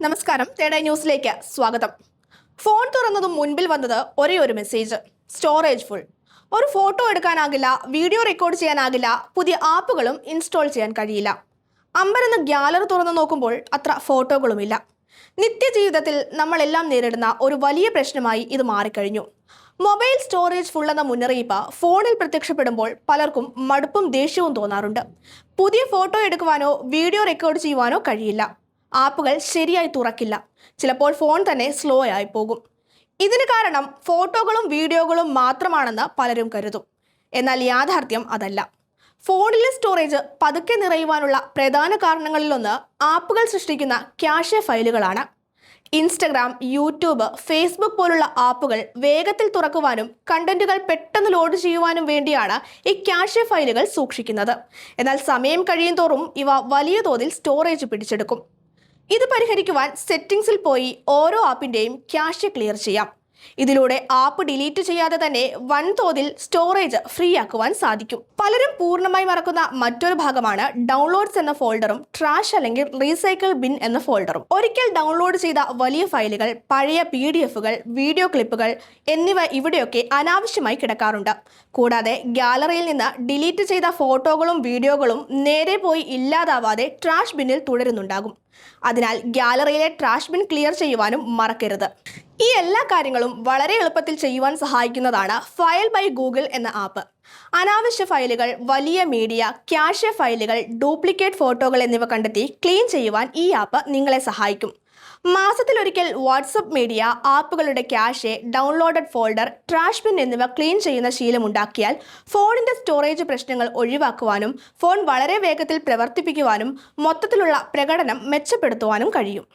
നമസ്കാരം, തേടൈ ന്യൂസിലേക്ക് സ്വാഗതം. ഫോൺ തുറന്നതും മുൻപിൽ വന്നത് ഒരേ ഒരു മെസ്സേജ്: സ്റ്റോറേജ് ഫുൾ. ഒരു ഫോട്ടോ എടുക്കാനാകില്ല, വീഡിയോ റെക്കോർഡ് ചെയ്യാനാകില്ല, പുതിയ ആപ്പുകളും ഇൻസ്റ്റാൾ ചെയ്യാൻ കഴിയില്ല. അമ്പരന്ന് ഗ്യാലറി തുറന്നു നോക്കുമ്പോൾ അത്ര ഫോട്ടോകളുമില്ല. നിത്യജീവിതത്തിൽ നമ്മളെല്ലാം നേരിടുന്ന ഒരു വലിയ പ്രശ്നമായി ഇത് മാറിക്കഴിഞ്ഞു. മൊബൈൽ സ്റ്റോറേജ് ഫുൾ എന്ന മുന്നറിയിപ്പ് ഫോണിൽ പ്രത്യക്ഷപ്പെടുമ്പോൾ പലർക്കും മടുപ്പും ദേഷ്യവും തോന്നാറുണ്ട്. പുതിയ ഫോട്ടോ എടുക്കുവാനോ വീഡിയോ റെക്കോർഡ് ചെയ്യുവാനോ കഴിയില്ല. ആപ്പുകൾ ശരിയായി തുറക്കില്ല. ചിലപ്പോൾ ഫോൺ തന്നെ സ്ലോ ആയി പോകും. ഇതിന് കാരണം ഫോട്ടോകളും വീഡിയോകളും മാത്രമാണെന്ന് പലരും കരുതും. എന്നാൽ യാഥാർത്ഥ്യം അതല്ല. ഫോണിലെ സ്റ്റോറേജ് പതുക്കെ നിറയുവാനുള്ള പ്രധാന കാരണങ്ങളിലൊന്ന് ആപ്പുകൾ സൃഷ്ടിക്കുന്ന ക്യാഷെ ഫയലുകളാണ്. ഇൻസ്റ്റഗ്രാം, യൂട്യൂബ്, ഫേസ്ബുക്ക് പോലുള്ള ആപ്പുകൾ വേഗത്തിൽ തുറക്കുവാനും കണ്ടന്റുകൾ പെട്ടെന്ന് ലോഡ് ചെയ്യുവാനും വേണ്ടിയാണ് ഈ ക്യാഷെ ഫയലുകൾ സൂക്ഷിക്കുന്നത്. എന്നാൽ സമയം കഴിയും തോറും ഇവ വലിയ തോതിൽ സ്റ്റോറേജ് പിടിച്ചെടുക്കും. ഇത് പരിഹരിക്കുവാൻ സെറ്റിംഗ്സിൽ പോയി ഓരോ ആപ്പിൻ്റെയും ക്യാഷെ ക്ലിയർ ചെയ്യാം. ഇതിലൂടെ ആപ്പ് ഡിലീറ്റ് ചെയ്യാതെ തന്നെ വൻതോതിൽ സ്റ്റോറേജ് ഫ്രീ ആക്കുവാൻ സാധിക്കും. പലരും പൂർണ്ണമായി മറക്കുന്ന മറ്റൊരു ഭാഗമാണ് ഡൗൺലോഡ്സ് എന്ന ഫോൾഡറും ട്രാഷ് അല്ലെങ്കിൽ റീസൈക്കിൾ ബിൻ എന്ന ഫോൾഡറും. ഒരിക്കൽ ഡൗൺലോഡ് ചെയ്ത വലിയ ഫയലുകൾ, പഴയ PDF-കൾ, വീഡിയോ ക്ലിപ്പുകൾ എന്നിവ ഇവിടെയൊക്കെ അനാവശ്യമായി കിടക്കാറുണ്ട്. കൂടാതെ ഗ്യാലറിയിൽ നിന്ന് ഡിലീറ്റ് ചെയ്ത ഫോട്ടോകളും വീഡിയോകളും നേരെ പോയി ഇല്ലാതാവാതെ ട്രാഷ് ബിന്നിൽ തുടരുന്നുണ്ടാകും. അതിനാൽ ഗ്യാലറിയിലെ ട്രാഷ് ബിൻ ക്ലിയർ ചെയ്യുവാനും മറക്കരുത്. ഈ എല്ലാ കാര്യങ്ങളും വളരെ എളുപ്പത്തിൽ ചെയ്യുവാൻ സഹായിക്കുന്നതാണ് ഫയൽ ബൈ ഗൂഗിൾ എന്ന ആപ്പ്. അനാവശ്യ ഫയലുകൾ, വലിയ മീഡിയ, ക്യാഷെ ഫയലുകൾ, ഡ്യൂപ്ലിക്കേറ്റ് ഫോട്ടോകൾ എന്നിവ കണ്ടെത്തി ക്ലീൻ ചെയ്യുവാൻ ഈ ആപ്പ് നിങ്ങളെ സഹായിക്കും. മാസത്തിലൊരിക്കൽ വാട്സപ്പ് മീഡിയ, ആപ്പുകളുടെ cache, downloaded folder, trash bin എന്നിവ ക്ലീൻ ചെയ്യുന്ന ശീലമുണ്ടാക്കിയാൽ ഫോണിൻ്റെ സ്റ്റോറേജ് പ്രശ്നങ്ങൾ ഒഴിവാക്കുവാനും ഫോൺ വളരെ വേഗത്തിൽ പ്രവർത്തിപ്പിക്കുവാനും മൊത്തത്തിലുള്ള പ്രകടനം മെച്ചപ്പെടുത്തുവാനും കഴിയും.